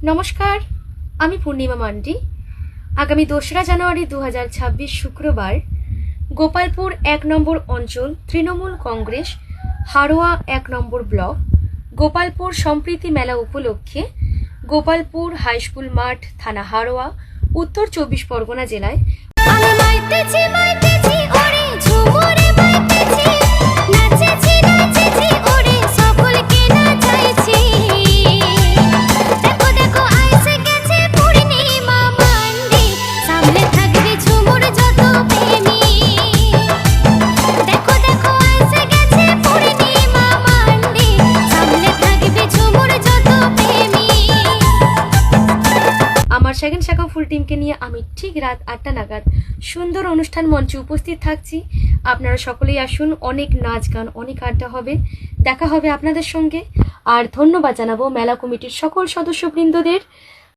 নমস্কার, আমি পূর্ণিমা মান্ডি। আগামী 2রা জানুয়ারি 2026 শুক্রবার গোপালপুর 1 নম্বর অঞ্চল তৃণমূল কংগ্রেস হাড়োয়া 1 নম্বর ব্লক গোপালপুর সম্প্রীতি মেলা উপলক্ষে গোপালপুর হাইস্কুল মাঠ, থানা হাড়োয়া, উত্তর 24 পরগনা জেলায় আমার সেকেন্ড শাখা ফুল টিমকে নিয়ে আমি ঠিক রাত 8টা নাগাদ সুন্দর অনুষ্ঠান মঞ্চে উপস্থিত থাকছি। আপনারা সকলেই আসুন, অনেক নাচ গান, অনেক আড্ডা হবে, দেখা হবে আপনাদের সঙ্গে। আর ধন্যবাদ জানাবো মেলা কমিটির সকল সদস্যবৃন্দদের।